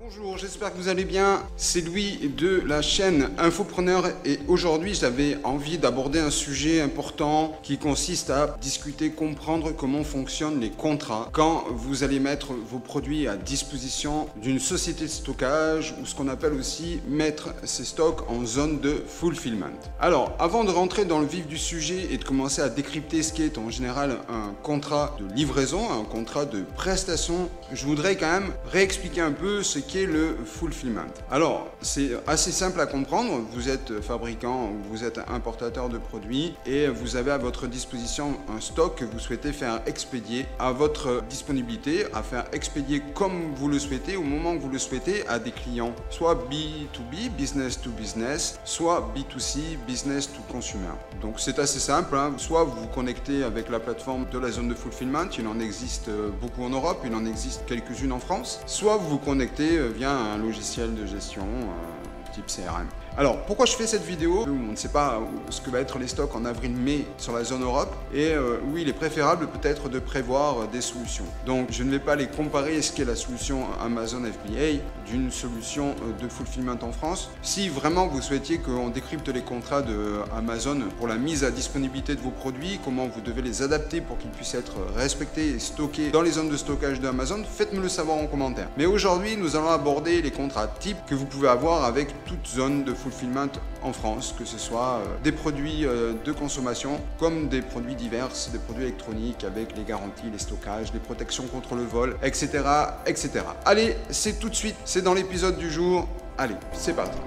Bonjour, j'espère que vous allez bien. C'est Louis de la chaîne Infopreneur et aujourd'hui j'avais envie d'aborder un sujet important qui consiste à discuter, comprendre comment fonctionnent les contrats quand vous allez mettre vos produits à disposition d'une société de stockage ou ce qu'on appelle aussi mettre ses stocks en zone de fulfillment. Alors, avant de rentrer dans le vif du sujet et de commencer à décrypter ce qu'est en général un contrat de livraison, un contrat de prestation, je voudrais quand même réexpliquer un peu ce qu'est le fulfillment. Alors, c'est assez simple à comprendre. Vous êtes fabricant, vous êtes importateur de produits et vous avez à votre disposition un stock que vous souhaitez faire expédier à votre disponibilité, à faire expédier comme vous le souhaitez, au moment que vous le souhaitez, à des clients, soit B2B, business to business, soit B2C, business to consumer. Donc c'est assez simple, hein. Soit vous vous connectez avec la plateforme de la zone de fulfillment, il en existe beaucoup en Europe, il en existe quelques-unes en France, soit vous vous connectez via un logiciel de gestion type CRM. Alors, pourquoi je fais cette vidéo? On ne sait pas ce que va être les stocks en avril-mai sur la zone Europe et oui, il est préférable peut-être de prévoir des solutions. Donc, je ne vais pas les comparer ce qu'est la solution Amazon FBA d'une solution de fulfillment en France. Si vraiment vous souhaitiez qu'on décrypte les contrats de Amazon pour la mise à disponibilité de vos produits, comment vous devez les adapter pour qu'ils puissent être respectés et stockés dans les zones de stockage de Amazon, faites-me le savoir en commentaire. Mais aujourd'hui, nous allons aborder les contrats types que vous pouvez avoir avec toute zone de fulfillment en France, que ce soit des produits de consommation comme des produits divers, des produits électroniques avec les garanties, les stockages, les protections contre le vol, etc. etc. Allez, c'est tout de suite, c'est dans l'épisode du jour. Allez, c'est parti.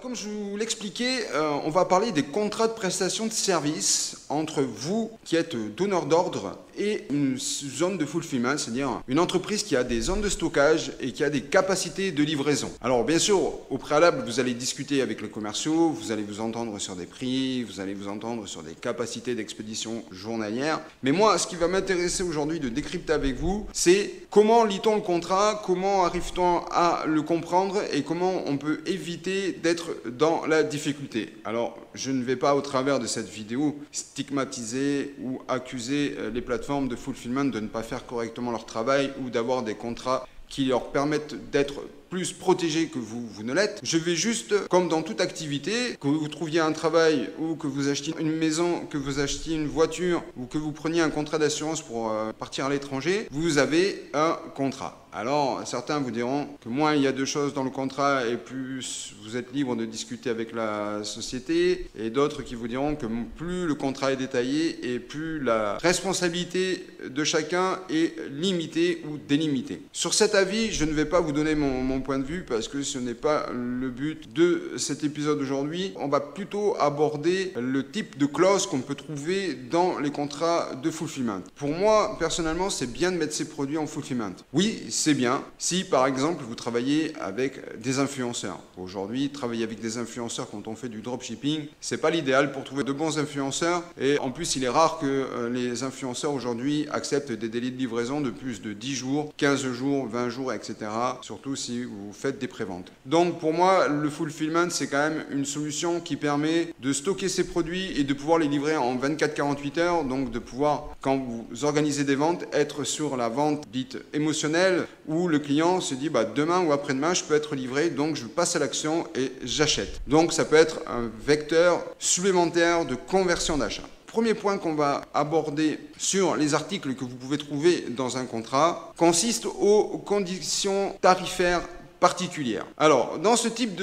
Comme je vous l'expliquais, on va parler des contrats de prestation de services entre vous qui êtes donneur d'ordre et une zone de fulfillment, c'est-à-dire une entreprise qui a des zones de stockage et qui a des capacités de livraison. Alors bien sûr, au préalable, vous allez discuter avec les commerciaux, vous allez vous entendre sur des prix, vous allez vous entendre sur des capacités d'expédition journalières. Mais moi, ce qui va m'intéresser aujourd'hui de décrypter avec vous, c'est comment lit-on le contrat, comment arrive-t-on à le comprendre et comment on peut éviter d'être dans la difficulté. Alors, je ne vais pas au travers de cette vidéo stigmatiser ou accuser les plateformes de fulfillment de ne pas faire correctement leur travail ou d'avoir des contrats qui leur permettent d'être plus protégés que vous ne l'êtes. Je vais juste, comme dans toute activité, que vous trouviez un travail ou que vous achetiez une maison, que vous achetiez une voiture ou que vous preniez un contrat d'assurance pour partir à l'étranger, vous avez un contrat. Alors, certains vous diront que moins il y a de choses dans le contrat et plus vous êtes libre de discuter avec la société, et d'autres qui vous diront que plus le contrat est détaillé et plus la responsabilité de chacun est limitée ou délimitée. Sur cet avis, je ne vais pas vous donner mon point de vue parce que ce n'est pas le but de cet épisode aujourd'hui. On va plutôt aborder le type de clause qu'on peut trouver dans les contrats de fulfillment. Pour moi, personnellement, c'est bien de mettre ses produits en fulfillment. Oui, c'est bien si par exemple vous travaillez avec des influenceurs. Aujourd'hui, travailler avec des influenceurs quand on fait du dropshipping, c'est pas l'idéal pour trouver de bons influenceurs et en plus il est rare que les influenceurs aujourd'hui acceptent des délais de livraison de plus de 10 jours, 15 jours, 20 jours, etc. Surtout si vous faites des préventes. Donc pour moi, le fulfillment c'est quand même une solution qui permet de stocker ses produits et de pouvoir les livrer en 24-48 heures, donc de pouvoir, quand vous organisez des ventes, être sur la vente dite émotionnelle, où le client se dit demain ou après-demain je peux être livré, donc je passe à l'action et j'achète. Donc ça peut être un vecteur supplémentaire de conversion d'achat. Premier point qu'on va aborder sur les articles que vous pouvez trouver dans un contrat consiste aux conditions tarifaires particulière. Alors, dans ce type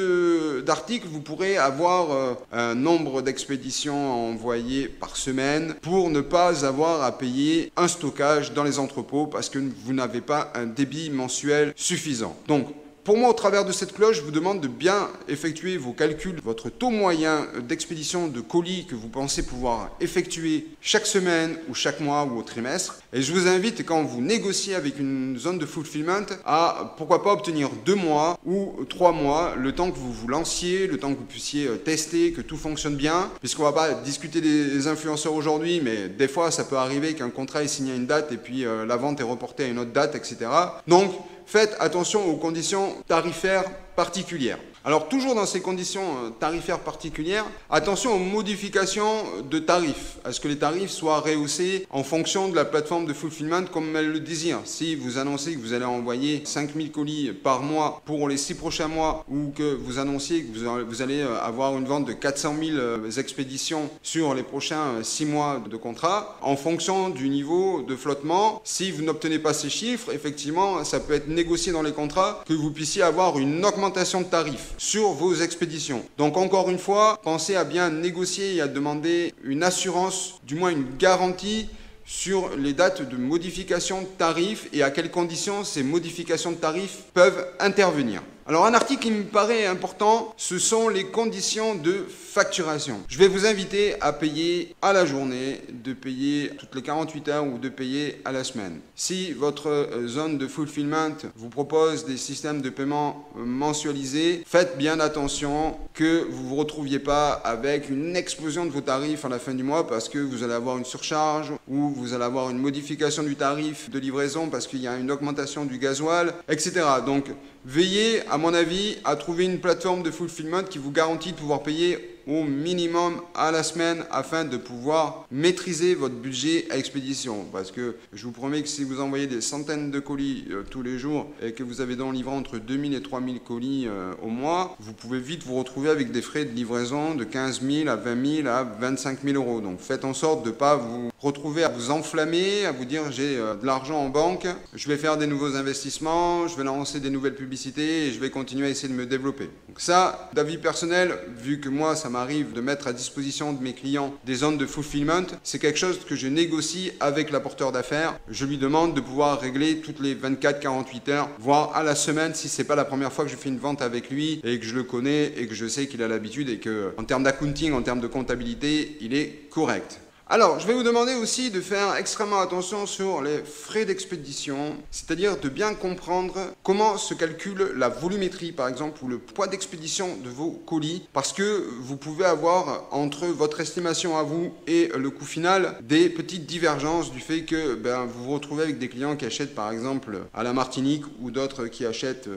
d'article, vous pourrez avoir un nombre d'expéditions envoyées par semaine pour ne pas avoir à payer un stockage dans les entrepôts parce que vous n'avez pas un débit mensuel suffisant. Donc, pour moi, au travers de cette cloche, je vous demande de bien effectuer vos calculs, votre taux moyen d'expédition de colis que vous pensez pouvoir effectuer chaque semaine ou chaque mois ou au trimestre. Et je vous invite, quand vous négociez avec une zone de fulfillment, à pourquoi pas obtenir 2 mois ou 3 mois, le temps que vous vous lanciez, le temps que vous puissiez tester, que tout fonctionne bien. Puisqu'on ne va pas discuter des influenceurs aujourd'hui, mais des fois, ça peut arriver qu'un contrat est signé à une date et puis la vente est reportée à une autre date, etc. Donc, faites attention aux conditions tarifaires particulières. Alors toujours dans ces conditions tarifaires particulières, attention aux modifications de tarifs, à ce que les tarifs soient rehaussés en fonction de la plateforme de fulfillment comme elle le désire. Si vous annoncez que vous allez envoyer 5000 colis par mois pour les 6 prochains mois, ou que vous annonciez que vous allez avoir une vente de 400 000 expéditions sur les prochains 6 mois de contrat, en fonction du niveau de flottement, si vous n'obtenez pas ces chiffres, effectivement, ça peut être négocié dans les contrats que vous puissiez avoir une augmentation de tarifs sur vos expéditions. Donc encore une fois, pensez à bien négocier et à demander une assurance, du moins une garantie sur les dates de modification de tarifs et à quelles conditions ces modifications de tarifs peuvent intervenir. Alors un article qui me paraît important, ce sont les conditions de facturation. Je vais vous inviter à payer à la journée, de payer toutes les 48 heures ou de payer à la semaine. Si votre zone de fulfillment vous propose des systèmes de paiement mensualisés, faites bien attention que vous ne vous retrouviez pas avec une explosion de vos tarifs à la fin du mois parce que vous allez avoir une surcharge ou vous allez avoir une modification du tarif de livraison parce qu'il y a une augmentation du gasoil, etc. Donc veillez, à mon avis, à trouver une plateforme de fulfillment qui vous garantit de pouvoir payer au minimum à la semaine afin de pouvoir maîtriser votre budget à expédition. Parce que je vous promets que si vous envoyez des centaines de colis tous les jours et que vous avez donc livré entre 2000 et 3000 colis au mois, vous pouvez vite vous retrouver avec des frais de livraison de 15 000 à 20 000 à 25 000 euros. Donc faites en sorte de ne pas vous retrouver à vous enflammer, à vous dire j'ai de l'argent en banque, je vais faire des nouveaux investissements, je vais lancer des nouvelles publicités et je vais continuer à essayer de me développer. Donc ça, d'avis personnel, vu que moi ça m'arrive de mettre à disposition de mes clients des zones de fulfillment, c'est quelque chose que je négocie avec l'apporteur d'affaires. Je lui demande de pouvoir régler toutes les 24-48 heures, voire à la semaine si c'est pas la première fois que je fais une vente avec lui et que je le connais et que je sais qu'il a l'habitude et que en termes d'accounting, en termes de comptabilité, il est correct. Alors, je vais vous demander aussi de faire extrêmement attention sur les frais d'expédition, c'est-à-dire de bien comprendre comment se calcule la volumétrie, par exemple, ou le poids d'expédition de vos colis, parce que vous pouvez avoir, entre votre estimation à vous et le coût final, des petites divergences du fait que vous vous retrouvez avec des clients qui achètent, par exemple, à la Martinique, ou d'autres qui achètent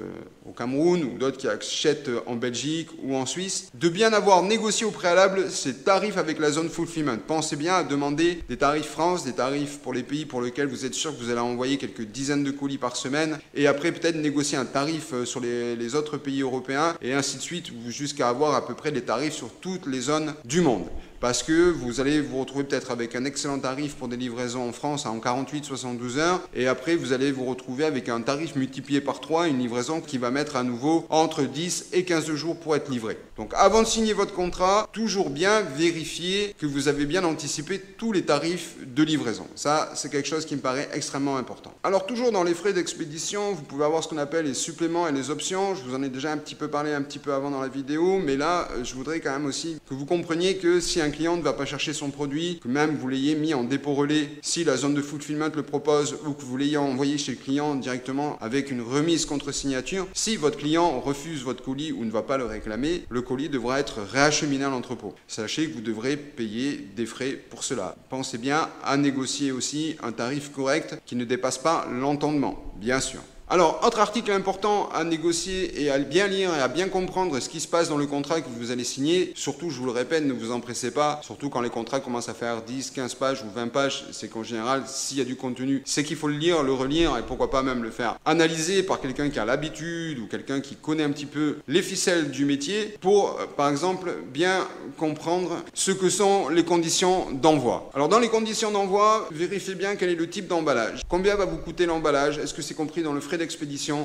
au Cameroun, ou d'autres qui achètent en Belgique ou en Suisse, de bien avoir négocié au préalable ces tarifs avec la zone fulfillment. Pensez bien à demander des tarifs France, des tarifs pour les pays pour lesquels vous êtes sûr que vous allez envoyer quelques dizaines de colis par semaine, et après peut-être négocier un tarif sur les autres pays européens, et ainsi de suite, jusqu'à avoir à peu près des tarifs sur toutes les zones du monde. Parce que vous allez vous retrouver peut-être avec un excellent tarif pour des livraisons en France en 48-72 heures, et après vous allez vous retrouver avec un tarif multiplié par 3, une livraison qui va mettre à nouveau entre 10 et 15 jours pour être livrée. Donc avant de signer votre contrat, toujours bien vérifier que vous avez bien anticipé tous les tarifs de livraison. Ça, c'est quelque chose qui me paraît extrêmement important. Alors toujours dans les frais d'expédition, vous pouvez avoir ce qu'on appelle les suppléments et les options. Je vous en ai déjà un petit peu parlé un petit peu avant dans la vidéo, mais là, je voudrais quand même aussi que vous compreniez que si un client ne va pas chercher son produit, que même vous l'ayez mis en dépôt relais, si la zone de fulfillment le propose, ou que vous l'ayez envoyé chez le client directement avec une remise contre signature, si votre client refuse votre colis ou ne va pas le réclamer, le colis devra être réacheminé à l'entrepôt. Sachez que vous devrez payer des frais pour cela. Pensez bien à négocier aussi un tarif correct qui ne dépasse pas l'entendement, bien sûr. Alors, autre article important à négocier et à bien lire et à bien comprendre ce qui se passe dans le contrat que vous allez signer. Surtout, je vous le répète, ne vous empressez pas. Surtout quand les contrats commencent à faire 10, 15 pages ou 20 pages, c'est qu'en général, s'il y a du contenu, c'est qu'il faut le lire, le relire et pourquoi pas même le faire analyser par quelqu'un qui a l'habitude ou quelqu'un qui connaît un petit peu les ficelles du métier pour, par exemple, bien comprendre ce que sont les conditions d'envoi. Alors, dans les conditions d'envoi, vérifiez bien quel est le type d'emballage. Combien va vous coûter l'emballage? Est-ce que c'est compris dans le frais d'expédition?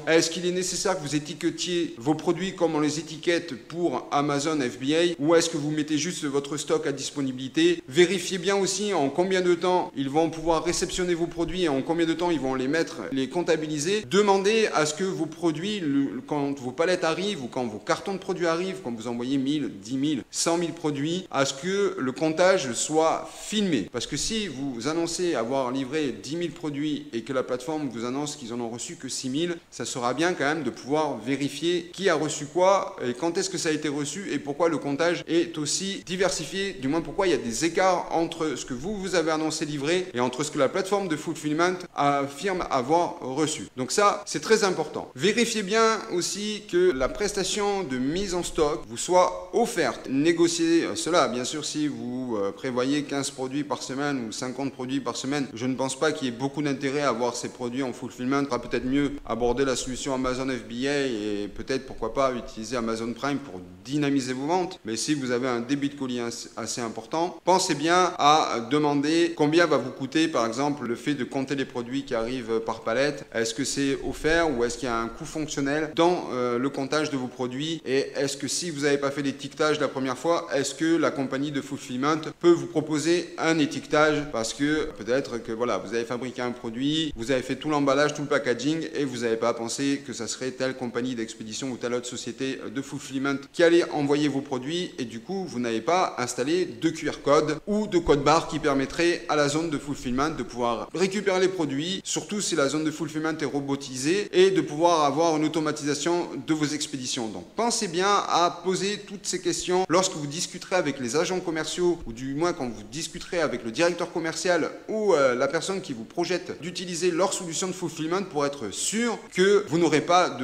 Est-ce qu'il est nécessaire que vous étiquetiez vos produits comme on les étiquette pour Amazon FBA, ou est-ce que vous mettez juste votre stock à disponibilité? Vérifiez bien aussi en combien de temps ils vont pouvoir réceptionner vos produits et en combien de temps ils vont les comptabiliser. Demandez à ce que vos produits, quand vos palettes arrivent ou quand vos cartons de produits arrivent, quand vous envoyez 1000, 10 000, 100 000 produits, à ce que le comptage soit filmé. Parce que si vous annoncez avoir livré 10 000 produits et que la plateforme vous annonce qu'ils en ont reçu que 6 6000, ça sera bien quand même de pouvoir vérifier qui a reçu quoi et quand est-ce que ça a été reçu et pourquoi le comptage est aussi diversifié, du moins pourquoi il y a des écarts entre ce que vous avez annoncé livrer et entre ce que la plateforme de fulfillment affirme avoir reçu. Donc ça, c'est très important. Vérifiez bien aussi que la prestation de mise en stock vous soit offerte. Négociez cela, bien sûr, si vous prévoyez 15 produits par semaine ou 50 produits par semaine, je ne pense pas qu'il y ait beaucoup d'intérêt à avoir ces produits en fulfillment. Il sera peut-être mieux aborder la solution Amazon FBA et peut-être, pourquoi pas, utiliser Amazon Prime pour dynamiser vos ventes. Mais si vous avez un débit de colis assez important, pensez bien à demander combien va vous coûter, par exemple, le fait de compter les produits qui arrivent par palette. Est-ce que c'est offert ou est-ce qu'il y a un coût fonctionnel dans le comptage de vos produits? Et est-ce que si vous n'avez pas fait l'étiquetage la première fois, est-ce que la compagnie de fulfillment peut vous proposer un étiquetage? Parce que peut-être que voilà, vous avez fabriqué un produit, vous avez fait tout l'emballage, tout le packaging et vous n'avez pas pensé que ça serait telle compagnie d'expédition ou telle autre société de fulfillment qui allait envoyer vos produits et du coup vous n'avez pas installé de QR code ou de code barre qui permettrait à la zone de fulfillment de pouvoir récupérer les produits, surtout si la zone de fulfillment est robotisée, et de pouvoir avoir une automatisation de vos expéditions. Donc pensez bien à poser toutes ces questions lorsque vous discuterez avec les agents commerciaux ou du moins quand vous discuterez avec le directeur commercial ou la personne qui vous projette d'utiliser leur solution de fulfillment pour être sûr que vous n'aurez pas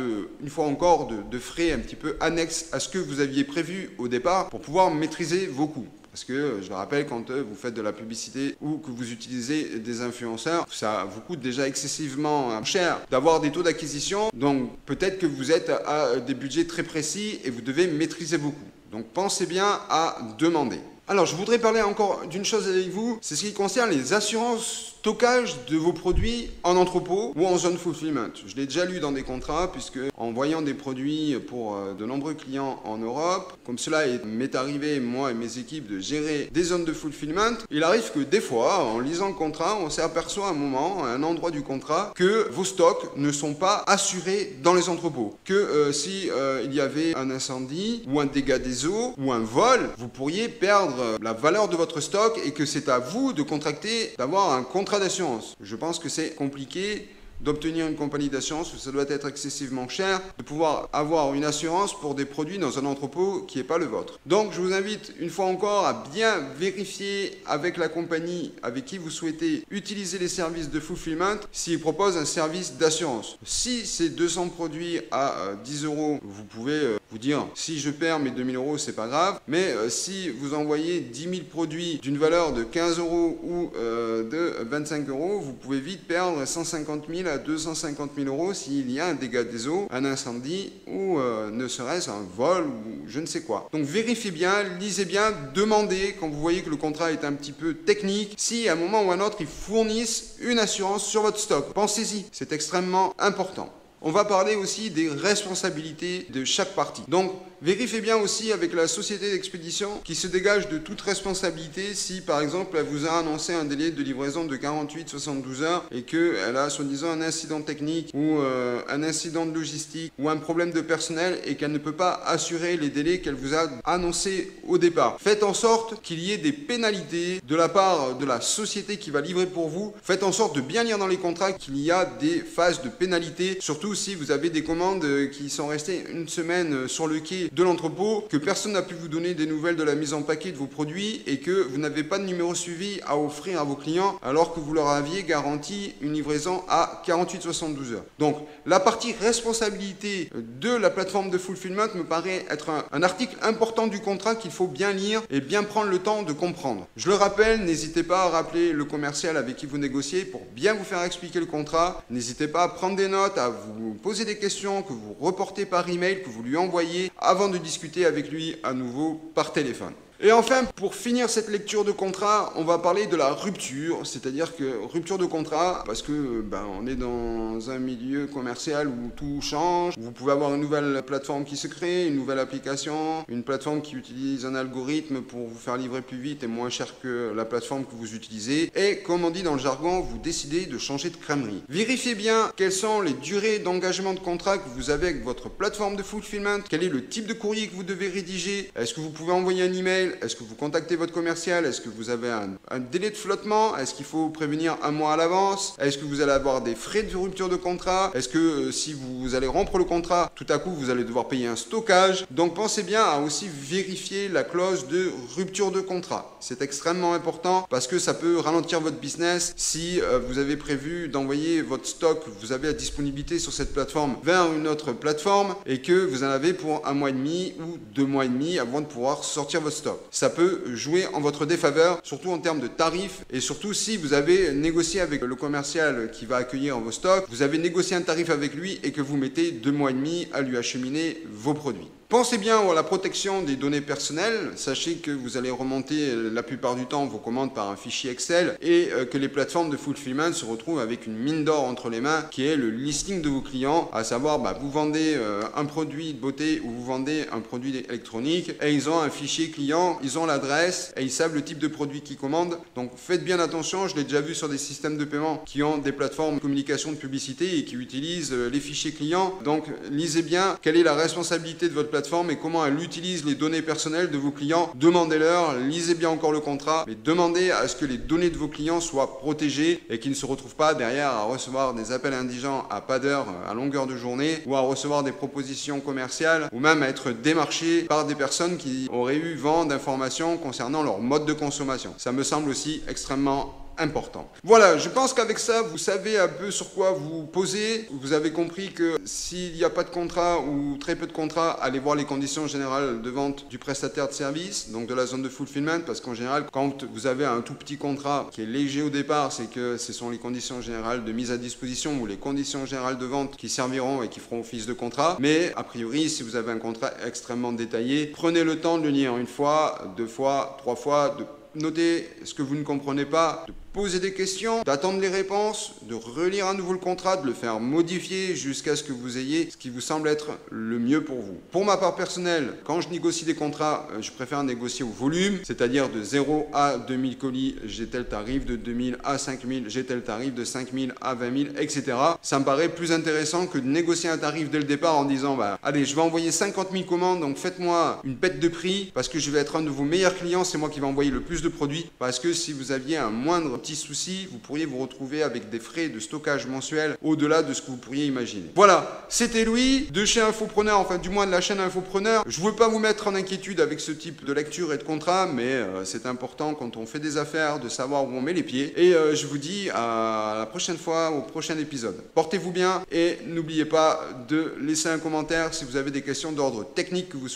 une fois encore de frais un petit peu annexes à ce que vous aviez prévu au départ pour pouvoir maîtriser vos coûts. Parce que, je le rappelle, quand vous faites de la publicité ou que vous utilisez des influenceurs, ça vous coûte déjà excessivement cher d'avoir des taux d'acquisition. Donc, peut-être que vous êtes à des budgets très précis et vous devez maîtriser vos coûts. Donc, pensez bien à demander. Alors, je voudrais parler encore d'une chose avec vous, c'est ce qui concerne les assurances stockage de vos produits en entrepôt ou en zone fulfillment. Je l'ai déjà lu dans des contrats puisque en voyant des produits pour de nombreux clients en Europe, comme cela m'est arrivé moi et mes équipes de gérer des zones de fulfillment, il arrive que des fois, en lisant le contrat, on s'aperçoit à un moment, à un endroit du contrat, que vos stocks ne sont pas assurés dans les entrepôts. Que si il y avait un incendie ou un dégât des eaux ou un vol, vous pourriez perdre la valeur de votre stock et que c'est à vous de contracter, d'avoir un contrat d'assurance. Je pense que c'est compliqué d'obtenir une compagnie d'assurance, ça doit être excessivement cher, de pouvoir avoir une assurance pour des produits dans un entrepôt qui n'est pas le vôtre. Donc je vous invite une fois encore à bien vérifier avec la compagnie avec qui vous souhaitez utiliser les services de fulfillment s'ils proposent un service d'assurance. Si c'est 200 produits à 10 €, vous pouvez vous dire si je perds mes 2000 €, c'est pas grave, mais si vous envoyez 10 000 produits d'une valeur de 15 € ou de 25 €, vous pouvez vite perdre 150 000 à 250 000 € s'il y a un dégât des eaux, un incendie ou ne serait-ce un vol ou je ne sais quoi. Donc vérifiez bien, lisez bien, demandez quand vous voyez que le contrat est un petit peu technique, si à un moment ou à un autre ils fournissent une assurance sur votre stock. Pensez-y, c'est extrêmement important. On va parler aussi des responsabilités de chaque partie. Donc, vérifiez bien aussi avec la société d'expédition qui se dégage de toute responsabilité si, par exemple, elle vous a annoncé un délai de livraison de 48-72 heures et qu'elle a, soi-disant, un incident technique ou un incident de logistique ou un problème de personnel et qu'elle ne peut pas assurer les délais qu'elle vous a annoncés au départ. Faites en sorte qu'il y ait des pénalités de la part de la société qui va livrer pour vous. Faites en sorte de bien lire dans les contrats qu'il y a des phases de pénalité, surtout si vous avez des commandes qui sont restées une semaine sur le quai de l'entrepôt, que personne n'a pu vous donner des nouvelles de la mise en paquet de vos produits et que vous n'avez pas de numéro suivi à offrir à vos clients alors que vous leur aviez garanti une livraison à 48-72 heures. Donc la partie responsabilité de la plateforme de fulfillment me paraît être un article important du contrat qu'il faut bien lire et bien prendre le temps de comprendre. Je le rappelle, n'hésitez pas à rappeler le commercial avec qui vous négociez pour bien vous faire expliquer le contrat. N'hésitez pas à prendre des notes, à vous poser des questions, que vous reportez par email, que vous lui envoyez avant de discuter avec lui à nouveau par téléphone. Et enfin, pour finir cette lecture de contrat, on va parler de la rupture, c'est-à-dire que rupture de contrat, parce que on est dans un milieu commercial où tout change. Vous pouvez avoir une nouvelle plateforme qui se crée, une nouvelle application, une plateforme qui utilise un algorithme pour vous faire livrer plus vite et moins cher que la plateforme que vous utilisez. Et comme on dit dans le jargon, vous décidez de changer de crèmerie. Vérifiez bien quelles sont les durées d'engagement de contrat que vous avez avec votre plateforme de fulfillment, quel est le type de courrier que vous devez rédiger, est-ce que vous pouvez envoyer un email mail? Est-ce que vous contactez votre commercial? Est-ce que vous avez un délai de flottement? Est-ce qu'il faut prévenir un mois à l'avance? Est-ce que vous allez avoir des frais de rupture de contrat? Est-ce que si vous allez rompre le contrat, tout à coup vous allez devoir payer un stockage? Donc pensez bien à aussi vérifier la clause de rupture de contrat. C'est extrêmement important parce que ça peut ralentir votre business si vous avez prévu d'envoyer votre stock, vous avez la disponibilité sur cette plateforme vers une autre plateforme et que vous en avez pour 1 mois et demi ou 2 mois et demi avant de pouvoir sortir votre stock. Ça peut jouer en votre défaveur, surtout en termes de tarifs et surtout si vous avez négocié avec le commercial qui va accueillir vos stocks, vous avez négocié un tarif avec lui et que vous mettez 2 mois et demi à lui acheminer vos produits. Pensez bien à la protection des données personnelles. Sachez que vous allez remonter la plupart du temps vos commandes par un fichier Excel et que les plateformes de fulfillment se retrouvent avec une mine d'or entre les mains qui est le listing de vos clients, à savoir vous vendez un produit de beauté ou vous vendez un produit électronique et ils ont un fichier client, ils ont l'adresse et ils savent le type de produit qu'ils commandent. Donc faites bien attention, je l'ai déjà vu sur des systèmes de paiement qui ont des plateformes de communication de publicité et qui utilisent les fichiers clients. Donc lisez bien quelle est la responsabilité de votre plateforme et comment elle utilise les données personnelles de vos clients. Demandez-leur, lisez bien encore le contrat, mais demandez à ce que les données de vos clients soient protégées et qu'ils ne se retrouvent pas derrière à recevoir des appels indigents à pas d'heure, à longueur de journée, ou à recevoir des propositions commerciales, ou même à être démarchés par des personnes qui auraient eu vent d'informations concernant leur mode de consommation. Ça me semble aussi extrêmement important. Voilà, je pense qu'avec ça, vous savez un peu sur quoi vous posez. Vous avez compris que s'il n'y a pas de contrat ou très peu de contrat, allez voir les conditions générales de vente du prestataire de service, donc de la zone de fulfillment, parce qu'en général, quand vous avez un tout petit contrat qui est léger au départ, c'est que ce sont les conditions générales de mise à disposition ou les conditions générales de vente qui serviront et qui feront office de contrat. Mais a priori, si vous avez un contrat extrêmement détaillé, prenez le temps de le lire 1 fois, 2 fois, 3 fois, de noter ce que vous ne comprenez pas, de poser des questions, d'attendre les réponses, de relire à nouveau le contrat, de le faire modifier jusqu'à ce que vous ayez ce qui vous semble être le mieux pour vous. Pour ma part personnelle, quand je négocie des contrats, je préfère négocier au volume, c'est-à-dire de 0 à 2000 colis, j'ai tel tarif, de 2000 à 5000, j'ai tel tarif, de 5000 à 20 000, etc. Ça me paraît plus intéressant que de négocier un tarif dès le départ en disant allez, je vais envoyer 50 000 commandes, donc faites-moi une bête de prix parce que je vais être un de vos meilleurs clients, c'est moi qui vais envoyer le plus de produits, parce que si vous aviez un moindre petit souci, vous pourriez vous retrouver avec des frais de stockage mensuels au-delà de ce que vous pourriez imaginer. Voilà, c'était Louis de chez Infopreneur, enfin du moins de la chaîne Infopreneur. Je ne veux pas vous mettre en inquiétude avec ce type de lecture et de contrat, mais c'est important quand on fait des affaires de savoir où on met les pieds. Et je vous dis à la prochaine fois, au prochain épisode. Portez-vous bien et n'oubliez pas de laisser un commentaire si vous avez des questions d'ordre technique que vous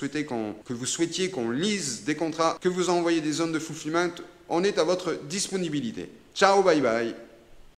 souhaitiez qu'on lise des contrats, que vous envoyez des zones de fulfillment. On est à votre disponibilité. Ciao, bye bye.